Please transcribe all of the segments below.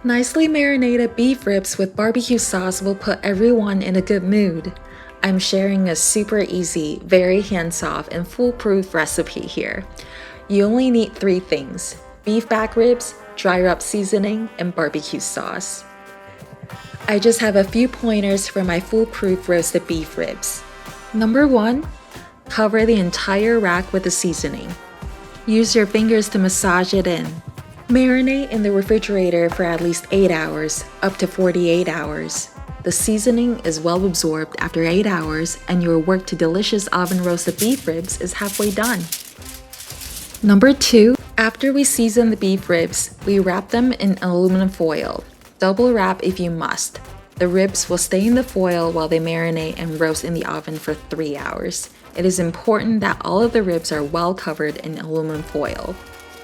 Nicely marinated beef ribs with barbecue sauce will put everyone in a good mood. I'm sharing a super easy, very hands-off, and foolproof recipe here. You only need 3 things: beef back ribs, dry rub seasoning, and barbecue sauce. I just have a few pointers for my foolproof roasted beef ribs. Number 1, cover the entire rack with the seasoning. Use your fingers to massage it in. Marinate in the refrigerator for at least 8 hours, up to 48 hours. The seasoning is well absorbed after 8 hours, and your work to delicious oven roasted beef ribs is halfway done. Number 2, after we season the beef ribs, we wrap them in aluminum foil. Double wrap if you must. The ribs will stay in the foil while they marinate and roast in the oven for 3 hours. It is important that all of the ribs are well covered in aluminum foil.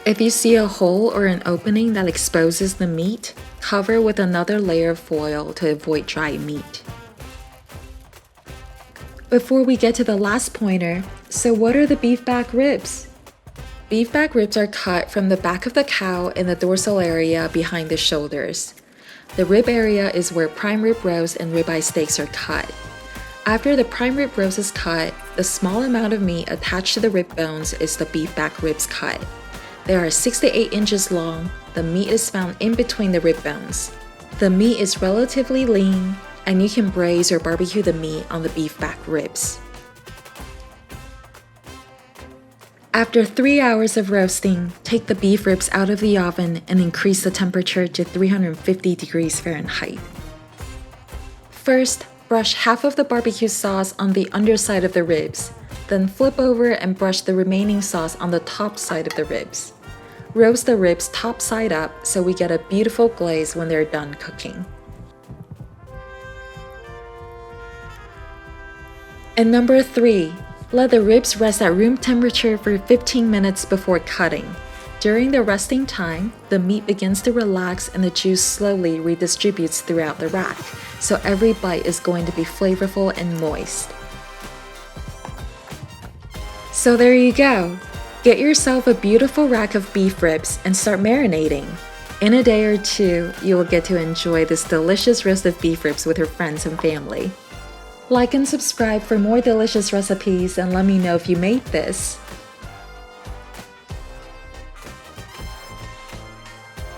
If you see a hole or an opening that exposes the meat, cover with another layer of foil to avoid dry meat. Before we get to the last pointer, so what are the beef back ribs? Beef back ribs are cut from the back of the cow in the dorsal area behind the shoulders. The rib area is where prime rib roast and ribeye steaks are cut. After the prime rib roast is cut, the small amount of meat attached to the rib bones is the beef back ribs cut. They are 6 to 8 inches long. The meat is found in between the rib bones. The meat is relatively lean, and you can braise or barbecue the meat on the beef back ribs. After 3 hours of roasting, take the beef ribs out of the oven and increase the temperature to 350 degrees Fahrenheit. First, brush half of the barbecue sauce on the underside of the ribs. Then flip over and brush the remaining sauce on the top side of the ribs. Roast the ribs top side up so we get a beautiful glaze when they're done cooking. And number 3, let the ribs rest at room temperature for 15 minutes before cutting. During the resting time, the meat begins to relax and the juice slowly redistributes throughout the rack, so every bite is going to be flavorful and moist. So there you go. Get yourself a beautiful rack of beef ribs and start marinating. In a day or 2, you will get to enjoy this delicious roasted beef ribs with your friends and family. Like and subscribe for more delicious recipes and let me know if you made this.